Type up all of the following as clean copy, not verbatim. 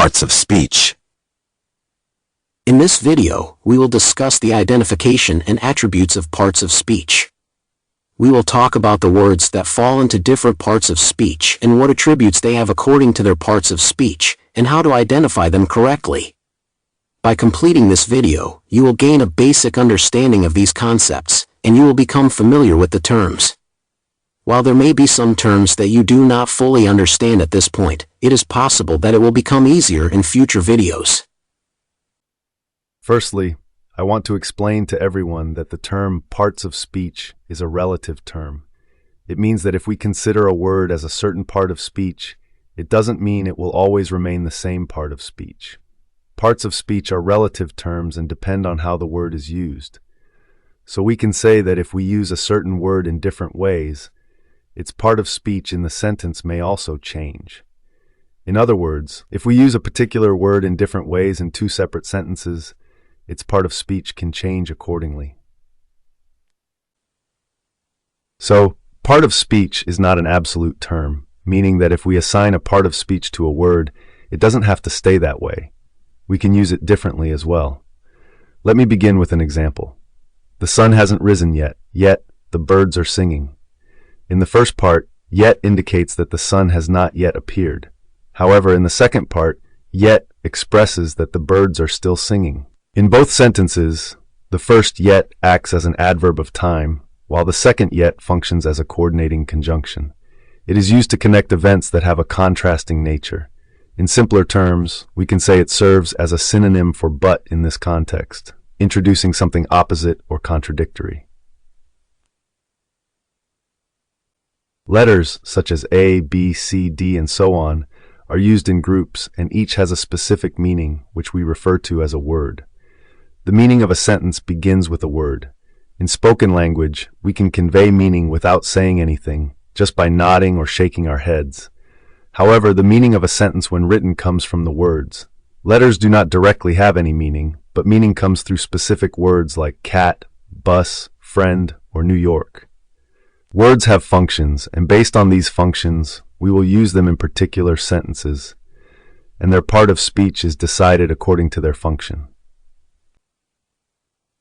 Parts of speech. In this video, we will discuss the identification and attributes of parts of speech. We will talk about the words that fall into different parts of speech and what attributes they have according to their parts of speech, and how to identify them correctly. By completing this video, you will gain a basic understanding of these concepts, and you will become familiar with the terms. While there may be some terms that you do not fully understand at this point, it is possible that it will become easier in future videos. Firstly, I want to explain to everyone that the term parts of speech is a relative term. It means that if we consider a word as a certain part of speech, it doesn't mean it will always remain the same part of speech. Parts of speech are relative terms and depend on how the word is used. So we can say that if we use a certain word in different ways, its part of speech in the sentence may also change. In other words, if we use a particular word in different ways in two separate sentences, its part of speech can change accordingly. So, part of speech is not an absolute term, meaning that if we assign a part of speech to a word, it doesn't have to stay that way. We can use it differently as well. Let me begin with an example. The sun hasn't risen yet the birds are singing. In the first part, yet indicates that the sun has not yet appeared. However, in the second part, yet expresses that the birds are still singing. In both sentences, the first yet acts as an adverb of time, while the second yet functions as a coordinating conjunction. It is used to connect events that have a contrasting nature. In simpler terms, we can say it serves as a synonym for but in this context, introducing something opposite or contradictory. Letters, such as A, B, C, D, and so on, are used in groups, and each has a specific meaning, which we refer to as a word. The meaning of a sentence begins with a word. In spoken language, we can convey meaning without saying anything, just by nodding or shaking our heads. However, the meaning of a sentence when written comes from the words. Letters do not directly have any meaning, but meaning comes through specific words like cat, bus, friend, or New York. Words have functions, and based on these functions, we will use them in particular sentences, and their part of speech is decided according to their function.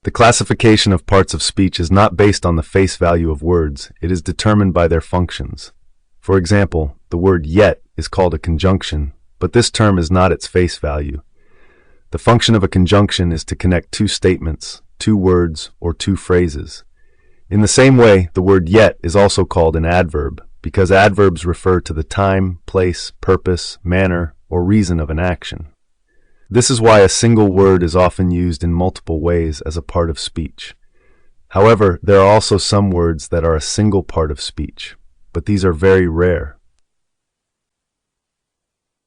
The classification of parts of speech is not based on the face value of words, it is determined by their functions. For example, the word yet is called a conjunction, but this term is not its face value. The function of a conjunction is to connect two statements, two words, or two phrases. In the same way, the word yet is also called an adverb, because adverbs refer to the time, place, purpose, manner, or reason of an action. This is why a single word is often used in multiple ways as a part of speech. However, there are also some words that are a single part of speech, but these are very rare.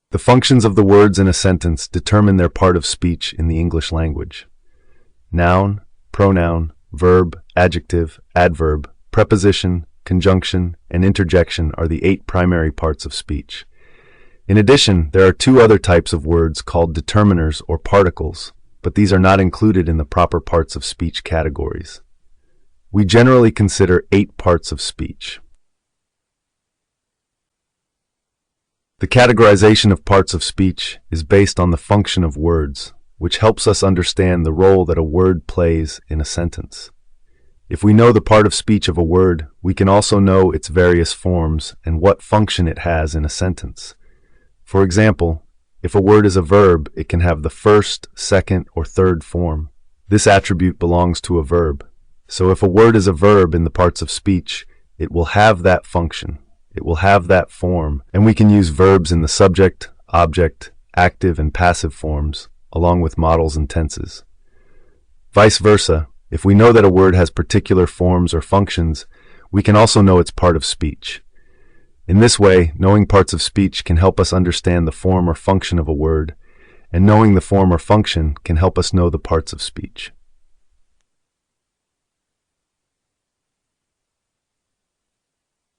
The functions of the words in a sentence determine their part of speech in the English language. Noun, pronoun, verb, adjective, adverb, preposition, conjunction, and interjection are the 8 primary parts of speech. In addition, there are 2 other types of words called determiners or particles, but these are not included in the proper parts of speech categories. We generally consider 8 parts of speech. The categorization of parts of speech is based on the function of words, which helps us understand the role that a word plays in a sentence. If we know the part of speech of a word, we can also know its various forms and what function it has in a sentence. For example, if a word is a verb, it can have the first, second, or third form. This attribute belongs to a verb. So if a word is a verb in the parts of speech, it will have that function. It will have that form, and we can use verbs in the subject, object, active, and passive forms, along with modals and tenses. Vice versa, if we know that a word has particular forms or functions, we can also know its part of speech. In this way, knowing parts of speech can help us understand the form or function of a word, and knowing the form or function can help us know the parts of speech.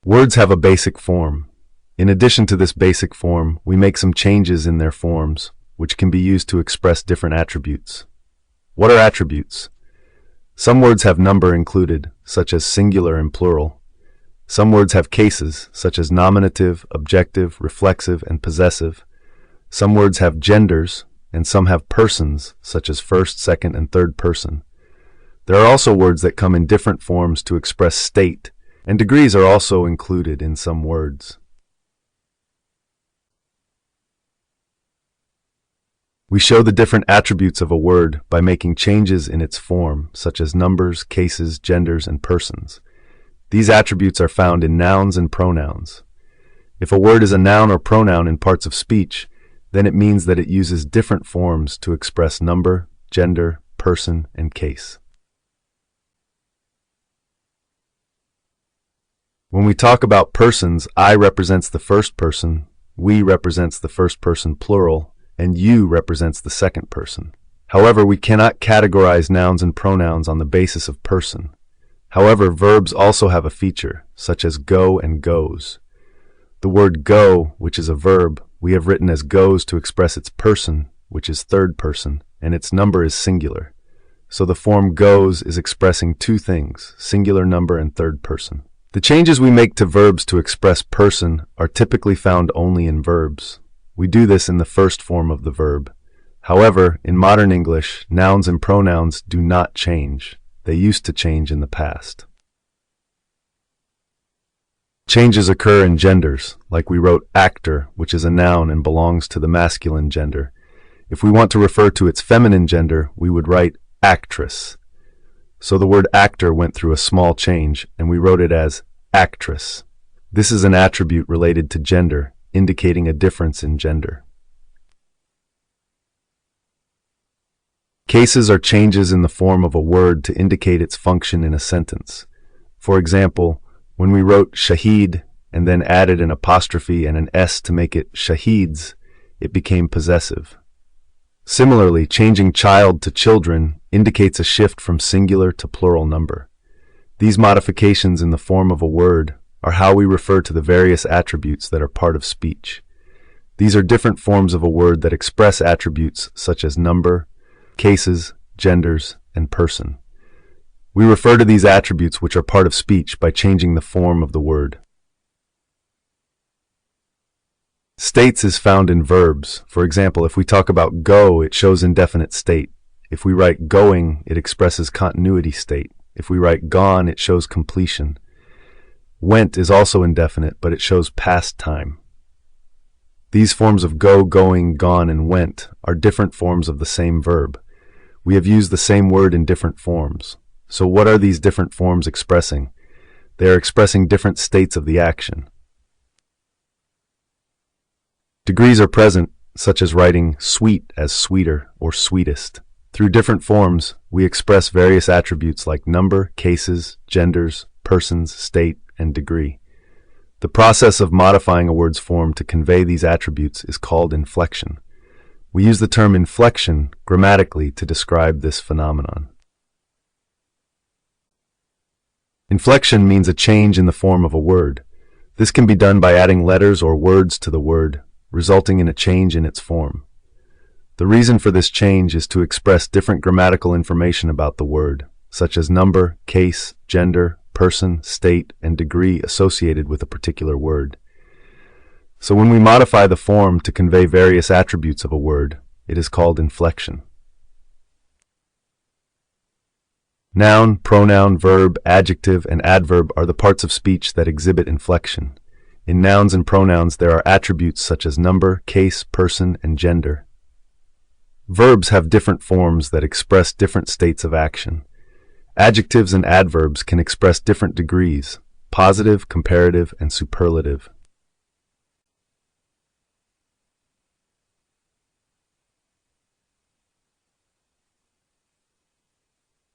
Words have a basic form. In addition to this basic form, we make some changes in their forms, which can be used to express different attributes. What are attributes? Some words have number included, such as singular and plural. Some words have cases, such as nominative, objective, reflexive, and possessive. Some words have genders, and some have persons, such as first, second, and third person. There are also words that come in different forms to express state, and degrees are also included in some words. We show the different attributes of a word by making changes in its form, such as numbers, cases, genders, and persons. These attributes are found in nouns and pronouns. If a word is a noun or pronoun in parts of speech, then it means that it uses different forms to express number, gender, person, and case. When we talk about persons, I represents the first person, we represents the first person plural, and you represents the second person. However, we cannot categorize nouns and pronouns on the basis of person. However, verbs also have a feature, such as go and goes. The word go, which is a verb, we have written as goes to express its person, which is third person, and its number is singular. So the form goes is expressing two things, singular number and third person. The changes we make to verbs to express person are typically found only in verbs. We do this in the first form of the verb. However, in modern English, nouns and pronouns do not change. They used to change in the past. Changes occur in genders, like we wrote actor, which is a noun and belongs to the masculine gender. If we want to refer to its feminine gender, we would write actress. So the word actor went through a small change, and we wrote it as actress. This is an attribute related to gender, indicating a difference in gender. Cases are changes in the form of a word to indicate its function in a sentence. For example, when we wrote shaheed and then added an apostrophe and an S to make it shaheeds, it became possessive. Similarly, changing child to children indicates a shift from singular to plural number. These modifications in the form of a word are how we refer to the various attributes that are part of speech. These are different forms of a word that express attributes such as number, cases, genders, and person. We refer to these attributes which are part of speech by changing the form of the word. States is found in verbs. For example, if we talk about go, it shows indefinite state. If we write going, it expresses continuity state. If we write gone, it shows completion. Went is also indefinite, but it shows past time. These forms of go, going, gone, and went are different forms of the same verb. We have used the same word in different forms. So what are these different forms expressing? They are expressing different states of the action. Degrees are present, such as writing sweet as sweeter or sweetest. Through different forms, we express various attributes like number, cases, genders, persons, state, and degree. The process of modifying a word's form to convey these attributes is called inflection. We use the term inflection grammatically to describe this phenomenon. Inflection means a change in the form of a word. This can be done by adding letters or words to the word, resulting in a change in its form. The reason for this change is to express different grammatical information about the word, such as number, case, gender, person, state, and degree associated with a particular word. So when we modify the form to convey various attributes of a word, it is called inflection. Noun, pronoun, verb, adjective, and adverb are the parts of speech that exhibit inflection. In nouns and pronouns, there are attributes such as number, case, person, and gender. Verbs have different forms that express different states of action. Adjectives and adverbs can express different degrees, positive, comparative, and superlative.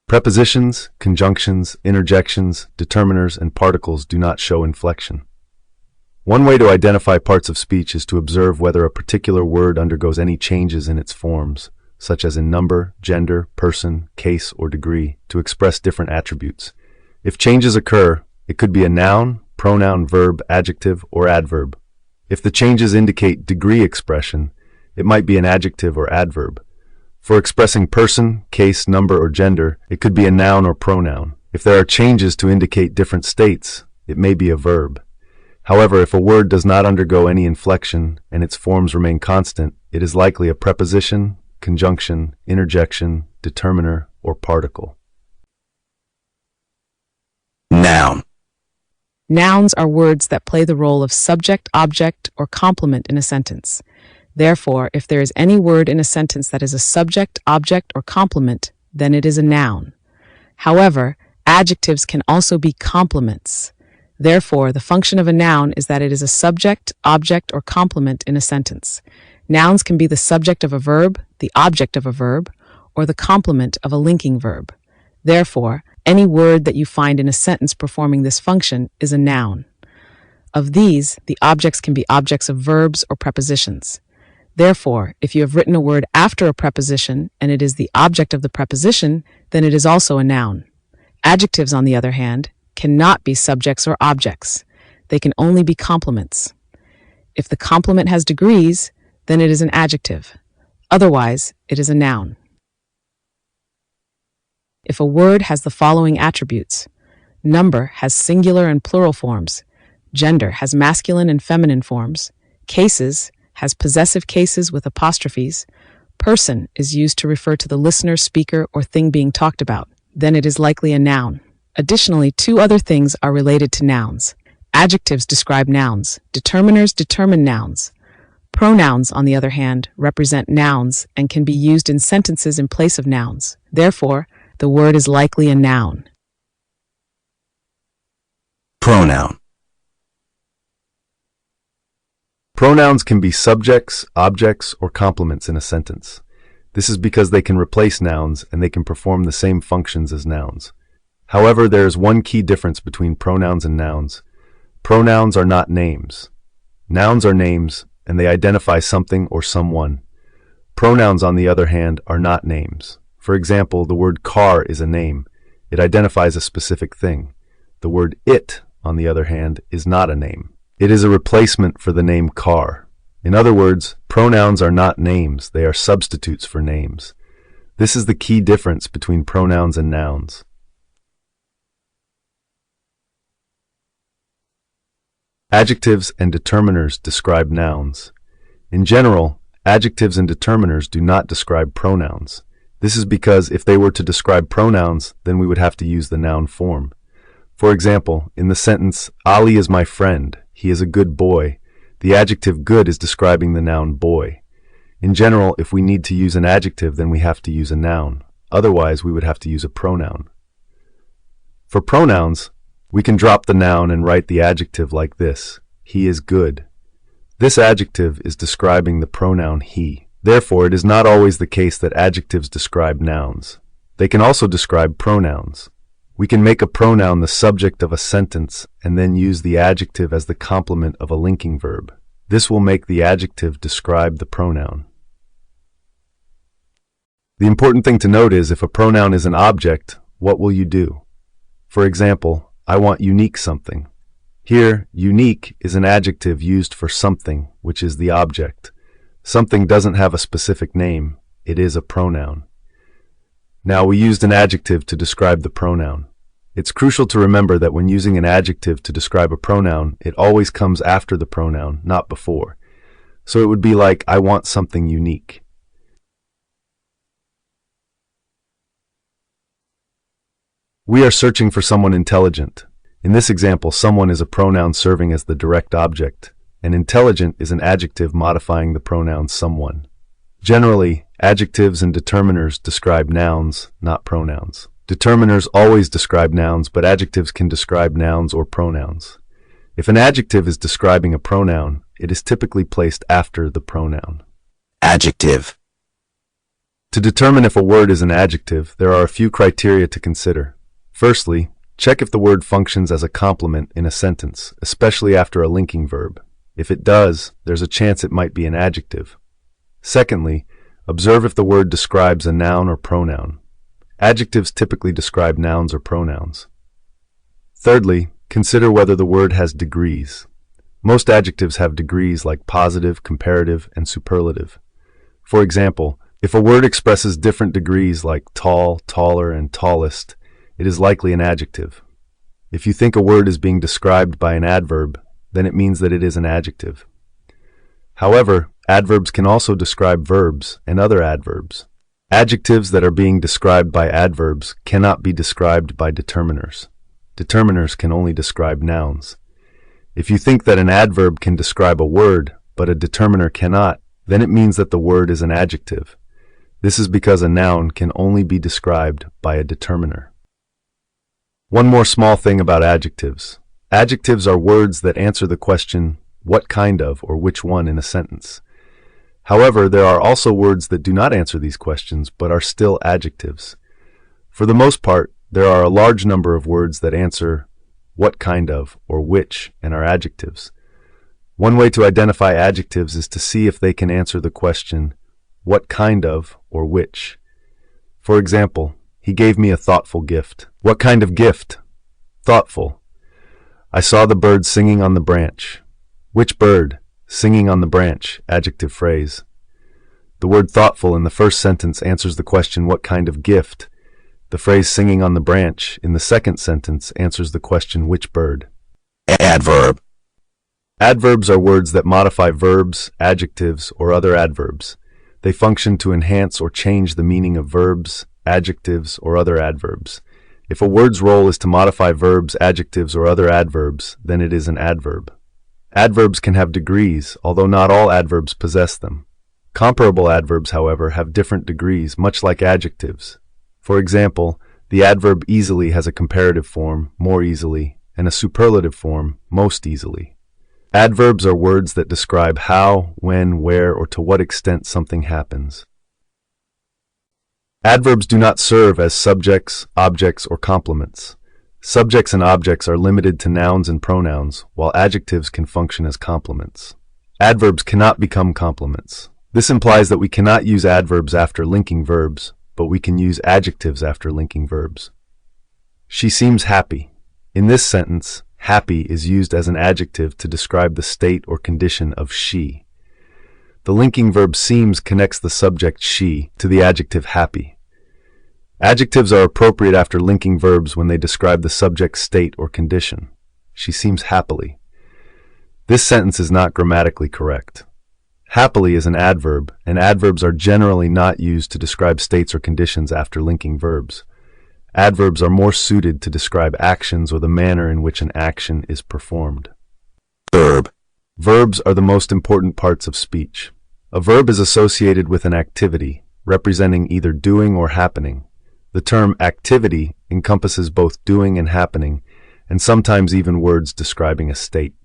Prepositions, conjunctions, interjections, determiners, and particles do not show inflection. One way to identify parts of speech is to observe whether a particular word undergoes any changes in its forms, such as in number, gender, person, case, or degree, to express different attributes. If changes occur, it could be a noun, pronoun, verb, adjective, or adverb. If the changes indicate degree expression, it might be an adjective or adverb. For expressing person, case, number, or gender, it could be a noun or pronoun. If there are changes to indicate different states, it may be a verb. However, if a word does not undergo any inflection and its forms remain constant, it is likely a preposition, conjunction, interjection, determiner, or particle. Noun. Nouns are words that play the role of subject, object, or complement in a sentence. Therefore, if there is any word in a sentence that is a subject, object, or complement, then it is a noun. However, adjectives can also be complements. Therefore, the function of a noun is that it is a subject, object, or complement in a sentence. Nouns can be the subject of a verb, the object of a verb, or the complement of a linking verb. Therefore, any word that you find in a sentence performing this function is a noun. Of these, the objects can be objects of verbs or prepositions. Therefore, if you have written a word after a preposition and it is the object of the preposition, then it is also a noun. Adjectives, on the other hand, cannot be subjects or objects. They can only be complements. If the complement has degrees, then it is an adjective. Otherwise, it is a noun. If a word has the following attributes: number has singular and plural forms, gender has masculine and feminine forms, cases has possessive cases with apostrophes, person is used to refer to the listener, speaker, or thing being talked about, then it is likely a noun. Additionally, two other things are related to nouns. Adjectives describe nouns, determiners determine nouns. Pronouns, on the other hand, represent nouns and can be used in sentences in place of nouns. Therefore, the word is likely a noun. Pronoun. Pronouns can be subjects, objects, or complements in a sentence. This is because they can replace nouns and they can perform the same functions as nouns. However, there is one key difference between pronouns and nouns. Pronouns are not names. Nouns are names, and they identify something or someone. Pronouns, on the other hand, are not names. For example, the word car is a name. It identifies a specific thing. The word it, on the other hand, is not a name. It is a replacement for the name car. In other words, pronouns are not names, they are substitutes for names. This is the key difference between pronouns and nouns. Adjectives and determiners describe nouns. In general, adjectives and determiners do not describe pronouns. This is because if they were to describe pronouns, then we would have to use the noun form. For example, in the sentence, Ali is my friend, he is a good boy, the adjective good is describing the noun boy. In general, if we need to use an adjective, then we have to use a noun. Otherwise, we would have to use a pronoun. For pronouns, we can drop the noun and write the adjective like this: he is good. This adjective is describing the pronoun he. Therefore, it is not always the case that adjectives describe nouns. They can also describe pronouns. We can make a pronoun the subject of a sentence and then use the adjective as the complement of a linking verb. This will make the adjective describe the pronoun. The important thing to note is if a pronoun is an object, what will you do? For example, I want unique something. Here, unique is an adjective used for something, which is the object. Something doesn't have a specific name. It is a pronoun. Now, we used an adjective to describe the pronoun. It's crucial to remember that when using an adjective to describe a pronoun, it always comes after the pronoun, not before. So it would be like, I want something unique. We are searching for someone intelligent. In this example, someone is a pronoun serving as the direct object, and intelligent is an adjective modifying the pronoun someone. Generally, adjectives and determiners describe nouns, not pronouns. Determiners always describe nouns, but adjectives can describe nouns or pronouns. If an adjective is describing a pronoun, it is typically placed after the pronoun. Adjective. To determine if a word is an adjective, there are a few criteria to consider. Firstly, check if the word functions as a complement in a sentence, especially after a linking verb. If it does, there's a chance it might be an adjective. Secondly, observe if the word describes a noun or pronoun. Adjectives typically describe nouns or pronouns. Thirdly, consider whether the word has degrees. Most adjectives have degrees like positive, comparative, and superlative. For example, if a word expresses different degrees like tall, taller, and tallest, it is likely an adjective. If you think a word is being described by an adverb, then it means that it is an adjective. However, adverbs can also describe verbs and other adverbs. Adjectives that are being described by adverbs cannot be described by determiners. Determiners can only describe nouns. If you think that an adverb can describe a word, but a determiner cannot, then it means that the word is an adjective. This is because a noun can only be described by a determiner. One more small thing about adjectives. Adjectives are words that answer the question, what kind of or which one in a sentence. However, there are also words that do not answer these questions, but are still adjectives. For the most part, there are a large number of words that answer what kind of or which and are adjectives. One way to identify adjectives is to see if they can answer the question, what kind of or which. For example, he gave me a thoughtful gift. What kind of gift? Thoughtful. I saw the bird singing on the branch. Which bird? Singing on the branch, adjective phrase. The word thoughtful in the first sentence answers the question, what kind of gift? The phrase singing on the branch in the second sentence answers the question, which bird? Adverb. Adverbs are words that modify verbs, adjectives, or other adverbs. They function to enhance or change the meaning of verbs, adjectives, or other adverbs. If a word's role is to modify verbs, adjectives, or other adverbs, then it is an adverb. Adverbs can have degrees, although not all adverbs possess them. Comparable adverbs, however, have different degrees, much like adjectives. For example, the adverb easily has a comparative form, more easily, and a superlative form, most easily. Adverbs are words that describe how, when, where, or to what extent something happens. Adverbs do not serve as subjects, objects, or complements. Subjects and objects are limited to nouns and pronouns, while adjectives can function as complements. Adverbs cannot become complements. This implies that we cannot use adverbs after linking verbs, but we can use adjectives after linking verbs. She seems happy. In this sentence, happy is used as an adjective to describe the state or condition of she. The linking verb seems connects the subject she to the adjective happy. Adjectives are appropriate after linking verbs when they describe the subject's state or condition. She seems happily. This sentence is not grammatically correct. Happily is an adverb, and adverbs are generally not used to describe states or conditions after linking verbs. Adverbs are more suited to describe actions or the manner in which an action is performed. Verb. Verbs are the most important parts of speech. A verb is associated with an activity, representing either doing or happening. The term activity encompasses both doing and happening, and sometimes even words describing a state.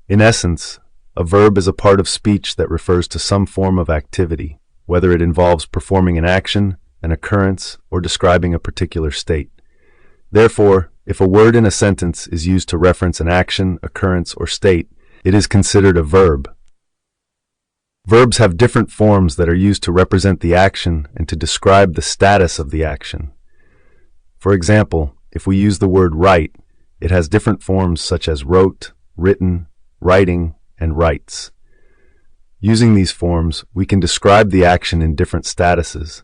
In essence, a verb is a part of speech that refers to some form of activity, whether it involves performing an action, an occurrence, or describing a particular state. Therefore, if a word in a sentence is used to reference an action, occurrence, or state, it is considered a verb. Verbs have different forms that are used to represent the action and to describe the status of the action. For example, if we use the word write, it has different forms such as wrote, written, writing, and writes. Using these forms, we can describe the action in different statuses.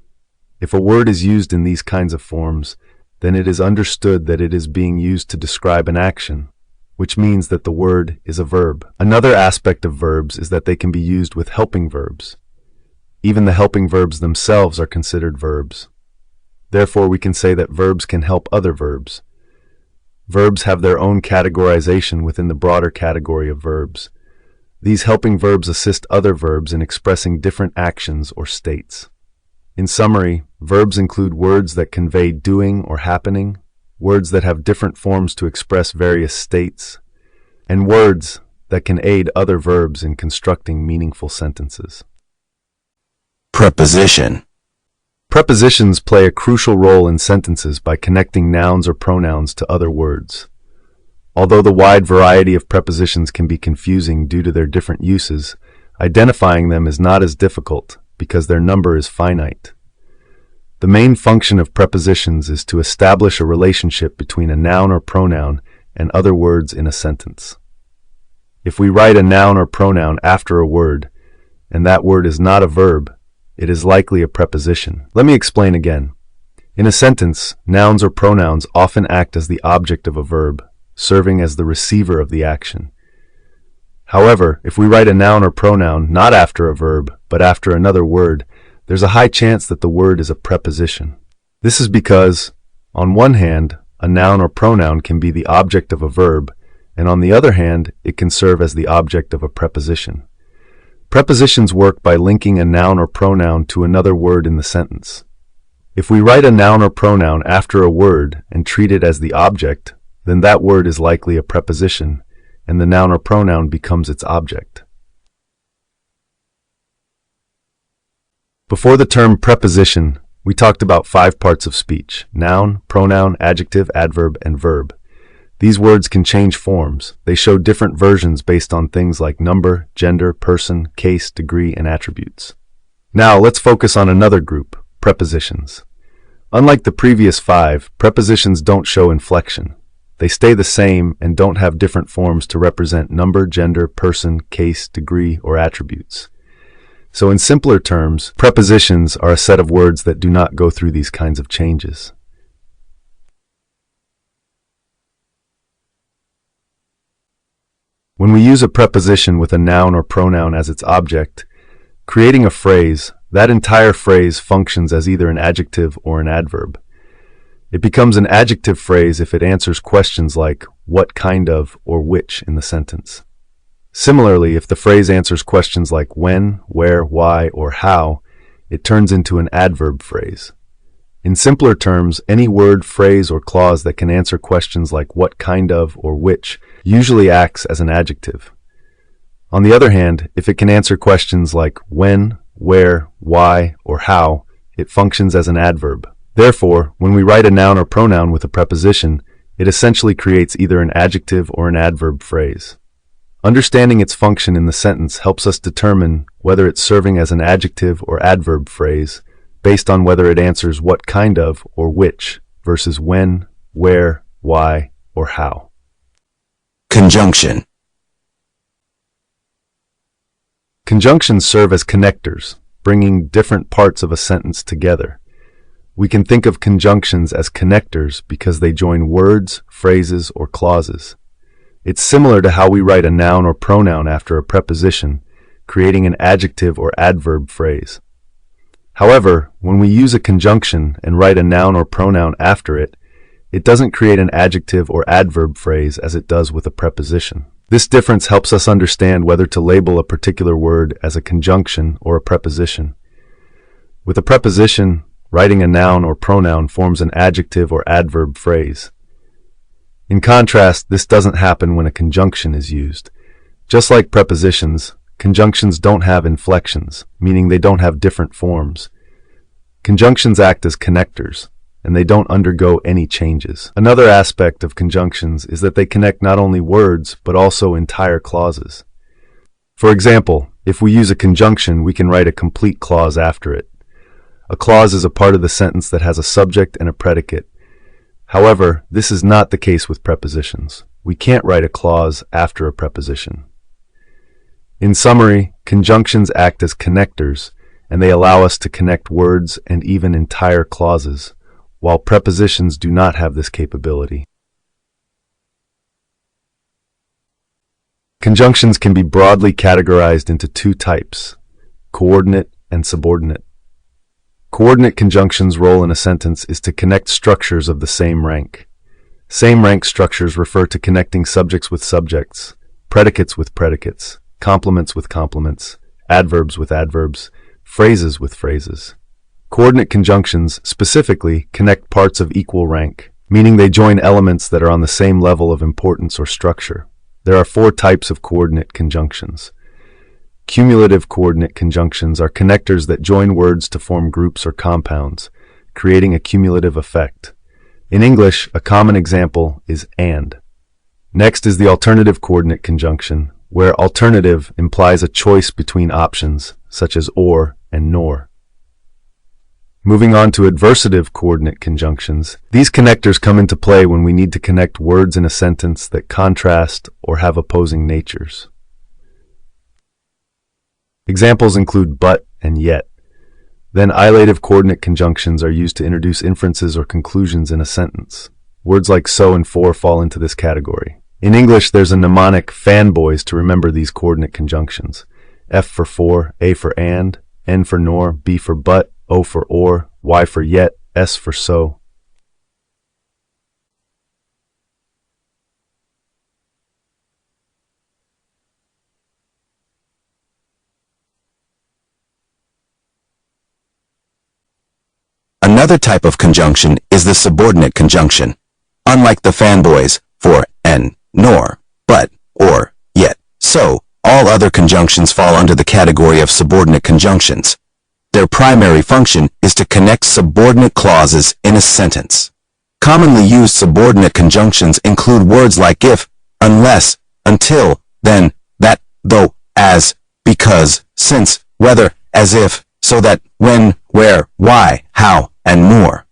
If a word is used in these kinds of forms, then it is understood that it is being used to describe an action, which means that the word is a verb. Another aspect of verbs is that they can be used with helping verbs. Even the helping verbs themselves are considered verbs. Therefore, we can say that verbs can help other verbs. Verbs have their own categorization within the broader category of verbs. These helping verbs assist other verbs in expressing different actions or states. In summary, verbs include words that convey doing or happening, words that have different forms to express various states, and words that can aid other verbs in constructing meaningful sentences. Preposition. Prepositions play a crucial role in sentences by connecting nouns or pronouns to other words. Although the wide variety of prepositions can be confusing due to their different uses, identifying them is not as difficult because their number is finite. The main function of prepositions is to establish a relationship between a noun or pronoun and other words in a sentence. If we write a noun or pronoun after a word, and that word is not a verb, it is likely a preposition. Let me explain again. In a sentence, nouns or pronouns often act as the object of a verb, serving as the receiver of the action. However, if we write a noun or pronoun not after a verb, but after another word, there's a high chance that the word is a preposition. This is because, on one hand, a noun or pronoun can be the object of a verb, and on the other hand, it can serve as the object of a preposition. Prepositions work by linking a noun or pronoun to another word in the sentence. If we write a noun or pronoun after a word and treat it as the object, then that word is likely a preposition, and the noun or pronoun becomes its object. Before the term preposition, we talked about 5 parts of speech: noun, pronoun, adjective, adverb, and verb. These words can change forms. They show different versions based on things like number, gender, person, case, degree, and attributes. Now let's focus on another group, prepositions. Unlike the previous 5, prepositions don't show inflection. They stay the same and don't have different forms to represent number, gender, person, case, degree, or attributes. So in simpler terms, prepositions are a set of words that do not go through these kinds of changes. When we use a preposition with a noun or pronoun as its object, creating a phrase, that entire phrase functions as either an adjective or an adverb. It becomes an adjective phrase if it answers questions like what kind of or which in the sentence. Similarly, if the phrase answers questions like when, where, why, or how, it turns into an adverb phrase. In simpler terms, any word, phrase, or clause that can answer questions like what kind of or which usually acts as an adjective. On the other hand, if it can answer questions like when, where, why, or how, it functions as an adverb. Therefore, when we write a noun or pronoun with a preposition, it essentially creates either an adjective or an adverb phrase. Understanding its function in the sentence helps us determine whether it's serving as an adjective or adverb phrase based on whether it answers what kind of or which versus when, where, why, or how. Conjunction. Conjunctions serve as connectors, bringing different parts of a sentence together. We can think of conjunctions as connectors because they join words, phrases, or clauses. It's similar to how we write a noun or pronoun after a preposition, creating an adjective or adverb phrase. However, when we use a conjunction and write a noun or pronoun after it, it doesn't create an adjective or adverb phrase as it does with a preposition. This difference helps us understand whether to label a particular word as a conjunction or a preposition. With a preposition, writing a noun or pronoun forms an adjective or adverb phrase. In contrast, this doesn't happen when a conjunction is used. Just like prepositions, conjunctions don't have inflections, meaning they don't have different forms. Conjunctions act as connectors, and they don't undergo any changes. Another aspect of conjunctions is that they connect not only words, but also entire clauses. For example, if we use a conjunction, we can write a complete clause after it. A clause is a part of the sentence that has a subject and a predicate. However, this is not the case with prepositions. We can't write a clause after a preposition. In summary, conjunctions act as connectors, and they allow us to connect words and even entire clauses, while prepositions do not have this capability. Conjunctions can be broadly categorized into 2 types: coordinate and subordinate. Coordinate conjunctions' role in a sentence is to connect structures of the same rank. Same rank structures refer to connecting subjects with subjects, predicates with predicates, complements with complements, adverbs with adverbs, phrases with phrases. Coordinate conjunctions specifically connect parts of equal rank, meaning they join elements that are on the same level of importance or structure. There are 4 types of coordinate conjunctions. Cumulative coordinate conjunctions are connectors that join words to form groups or compounds, creating a cumulative effect. In English, a common example is and. Next is the alternative coordinate conjunction, where alternative implies a choice between options, such as or and nor. Moving on to adversative coordinate conjunctions, these connectors come into play when we need to connect words in a sentence that contrast or have opposing natures. Examples include but and yet. Then ilative coordinate conjunctions are used to introduce inferences or conclusions in a sentence. Words like so and for fall into this category. In English, there's a mnemonic fanboys to remember these coordinate conjunctions. F for, A for and, N for nor, B for but, O for or, Y for yet, S for so. Another type of conjunction is the subordinate conjunction. Unlike the fanboys, for, and, nor, but, or, yet, so, all other conjunctions fall under the category of subordinate conjunctions. Their primary function is to connect subordinate clauses in a sentence. Commonly used subordinate conjunctions include words like if, unless, until, then, that, though, as, because, since, whether, as if, so that, when, where, why, how, and more.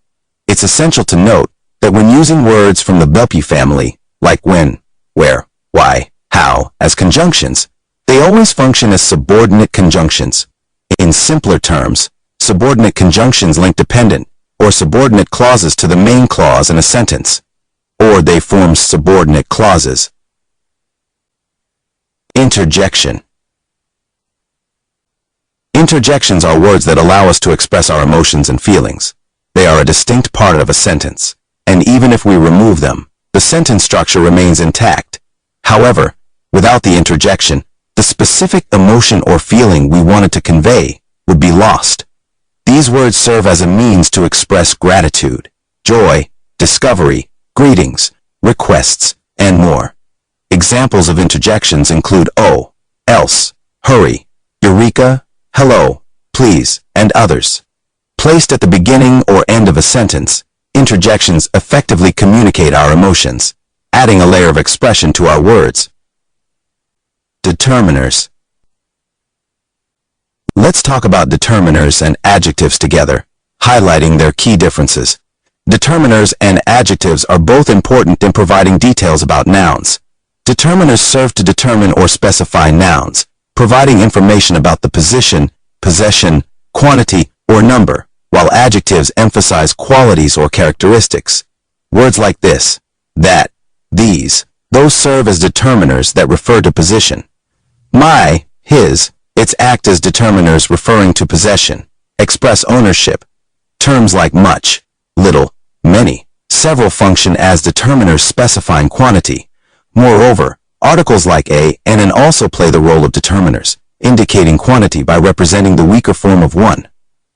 It's essential to note that when using words from the Verb family, like when, where, why, how, as conjunctions, they always function as subordinate conjunctions. In simpler terms, subordinate conjunctions link dependent or subordinate clauses to the main clause in a sentence, or they form subordinate clauses. Interjection. Interjections are words that allow us to express our emotions and feelings. They are a distinct part of a sentence, and even if we remove them, the sentence structure remains intact. However, without the interjection, the specific emotion or feeling we wanted to convey would be lost. These words serve as a means to express gratitude, joy, discovery, greetings, requests, and more. Examples of interjections include oh, else, hurry, eureka, hello, please, and others. Placed at the beginning or end of a sentence, interjections effectively communicate our emotions, adding a layer of expression to our words. Determiners. Let's talk about determiners and adjectives together, highlighting their key differences. Determiners and adjectives are both important in providing details about nouns. Determiners serve to determine or specify nouns, providing information about the position, possession, quantity, or number, while adjectives emphasize qualities or characteristics. Words like this, that, these, those serve as determiners that refer to position. My, his, its act as determiners referring to possession, express ownership. Terms like much, little, many, several function as determiners specifying quantity. Moreover, articles like a and an also play the role of determiners, indicating quantity by representing the weaker form of one.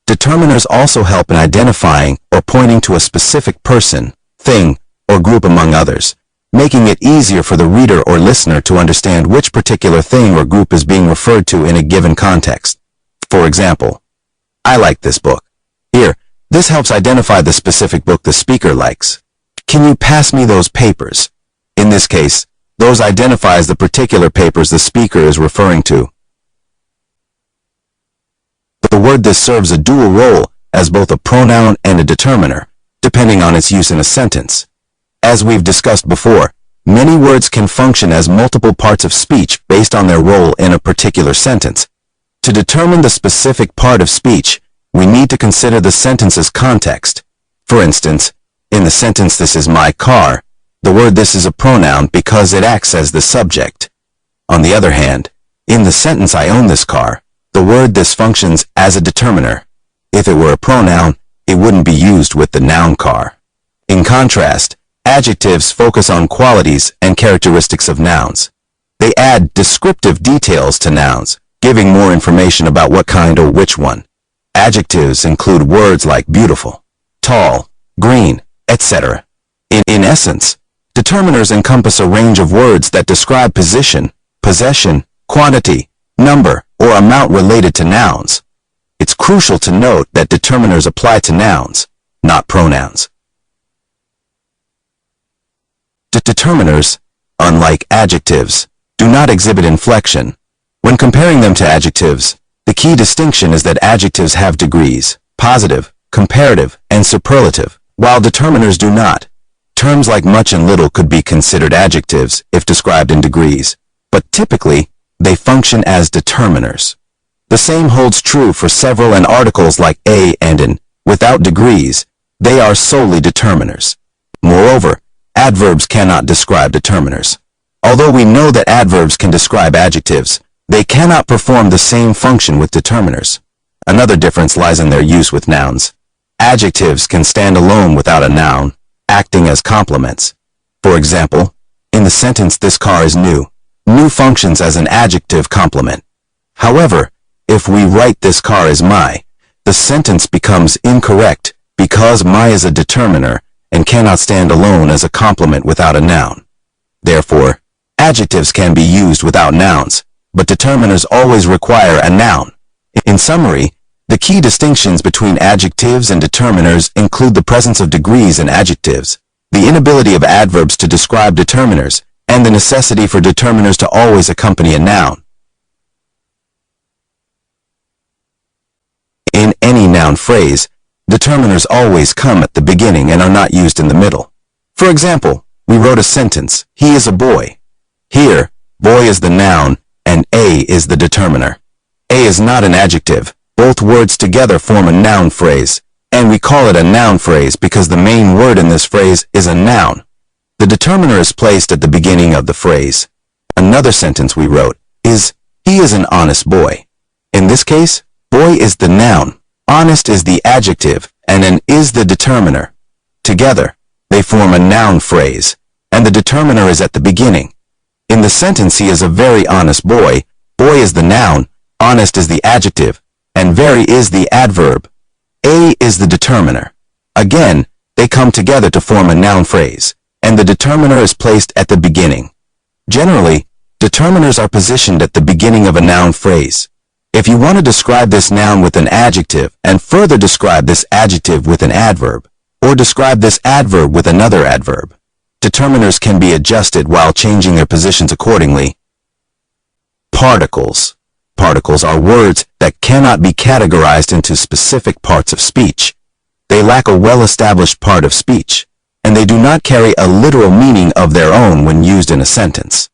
Determiners also help in identifying or pointing to a specific person, thing, or group among others, making it easier for the reader or listener to understand which particular thing or group is being referred to in a given context. For example, I like this book. Here, this helps identify the specific book the speaker likes. Can you pass me those papers? In this case, those identifies the particular papers the speaker is referring to. The word this serves a dual role as both a pronoun and a determiner, depending on its use in a sentence. As we've discussed before, many words can function as multiple parts of speech based on their role in a particular sentence. To determine the specific part of speech, we need to consider the sentence's context. For instance, in the sentence "this is my car," the word "this" is a pronoun because it acts as the subject. On the other hand, in the sentence "I own this car," the word "this" functions as a determiner. If it were a pronoun, it wouldn't be used with the noun car. In contrast, adjectives focus on qualities and characteristics of nouns. They add descriptive details to nouns, giving more information about what kind or which one. Adjectives include words like beautiful, tall, green, etc. In essence, determiners encompass a range of words that describe position, possession, quantity, number, or amount related to nouns. It's crucial to note that determiners apply to nouns, not pronouns. Determiners, unlike adjectives, do not exhibit inflection. When comparing them to adjectives, the key distinction is that adjectives have degrees, positive, comparative, and superlative, while determiners do not. Terms like much and little could be considered adjectives if described in degrees, but typically, they function as determiners. The same holds true for several and articles like a and an. Without degrees, they are solely determiners. Moreover, adverbs cannot describe determiners. Although we know that adverbs can describe adjectives, they cannot perform the same function with determiners. Another difference lies in their use with nouns. Adjectives can stand alone without a noun, acting as complements. For example, in the sentence "this car is new," new functions as an adjective complement. However, if we write "this car is my," the sentence becomes incorrect because my is a determiner and cannot stand alone as a complement without a noun. Therefore, adjectives can be used without nouns, but determiners always require a noun. In summary, the key distinctions between adjectives and determiners include the presence of degrees in adjectives, the inability of adverbs to describe determiners, and the necessity for determiners to always accompany a noun. In any noun phrase, determiners always come at the beginning and are not used in the middle. For example, we wrote a sentence, "He is a boy." Here, boy is the noun and a is the determiner. A is not an adjective. Both words together form a noun phrase, and we call it a noun phrase because the main word in this phrase is a noun. The determiner is placed at the beginning of the phrase. Another sentence we wrote is, "He is an honest boy." In this case, boy is the noun, honest is the adjective, and an is the determiner. Together, they form a noun phrase, and the determiner is at the beginning. In the sentence "he is a very honest boy," boy is the noun, honest is the adjective, and very is the adverb. A is the determiner. Again, they come together to form a noun phrase, and the determiner is placed at the beginning. Generally, determiners are positioned at the beginning of a noun phrase. If you want to describe this noun with an adjective and further describe this adjective with an adverb, or describe this adverb with another adverb, determiners can be adjusted while changing their positions accordingly. Particles. Particles are words that cannot be categorized into specific parts of speech. They lack a well-established part of speech, and they do not carry a literal meaning of their own when used in a sentence.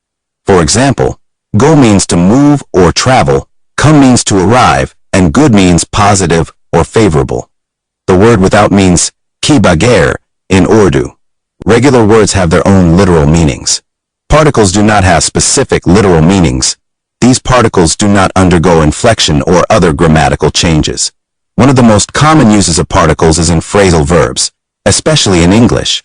For example, go means to move or travel, come means to arrive, and good means positive or favorable. The word without means ki baghair in Urdu. Regular words have their own literal meanings. Particles do not have specific literal meanings. These particles do not undergo inflection or other grammatical changes. One of the most common uses of particles is in phrasal verbs, especially in English.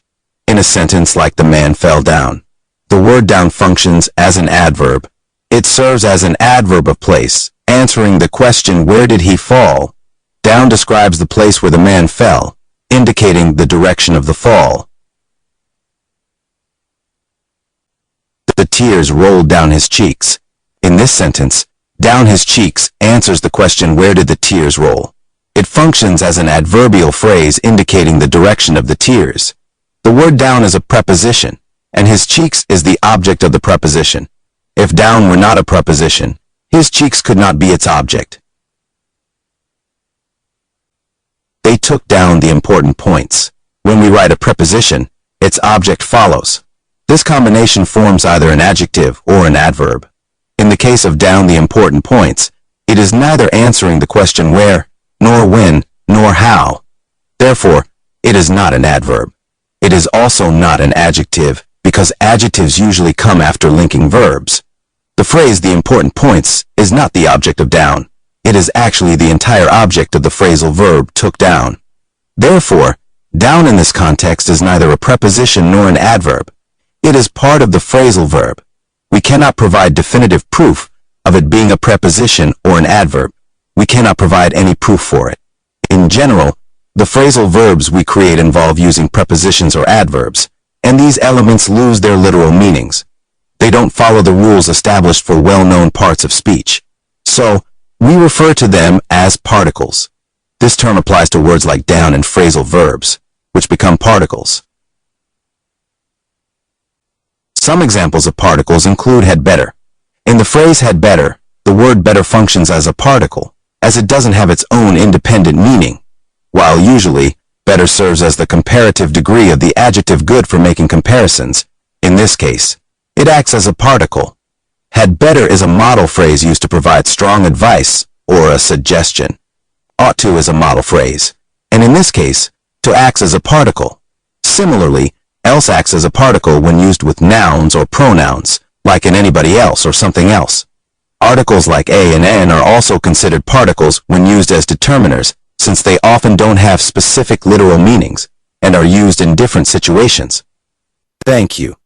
In a sentence like "the man fell down," the word down functions as an adverb. It serves as an adverb of place, answering the question "where did he fall?" Down describes the place where the man fell, indicating the direction of the fall. The tears rolled down his cheeks. In this sentence, "down his cheeks" answers the question "where did the tears roll?" It functions as an adverbial phrase indicating the direction of the tears. The word down is a preposition, and his cheeks is the object of the preposition. If down were not a preposition, his cheeks could not be its object. They took down the important points. When we write a preposition, its object follows. This combination forms either an adjective or an adverb. In the case of "down the important points," it is neither answering the question where, nor when, nor how. Therefore, it is not an adverb. It is also not an adjective because adjectives usually come after linking verbs. The phrase "the important points" is not the object of down. It is actually the entire object of the phrasal verb "took down." Therefore, down in this context is neither a preposition nor an adverb. It is part of the phrasal verb. We cannot provide definitive proof of it being a preposition or an adverb. We cannot provide any proof for it. In general, the phrasal verbs we create involve using prepositions or adverbs, and these elements lose their literal meanings. They don't follow the rules established for well-known parts of speech. So, we refer to them as particles. This term applies to words like down and phrasal verbs, which become particles. Some examples of particles include had better. In the phrase had better, the word better functions as a particle, as it doesn't have its own independent meaning, while usually better serves as the comparative degree of the adjective good for making comparisons. In this case, it acts as a particle. Had better is a model phrase used to provide strong advice or a suggestion. Ought to is a model phrase, and in this case, to acts as a particle. Similarly, else acts as a particle when used with nouns or pronouns, like an anybody else or something else. Articles like a and an are also considered particles when used as determiners, since they often don't have specific literal meanings and are used in different situations. Thank you.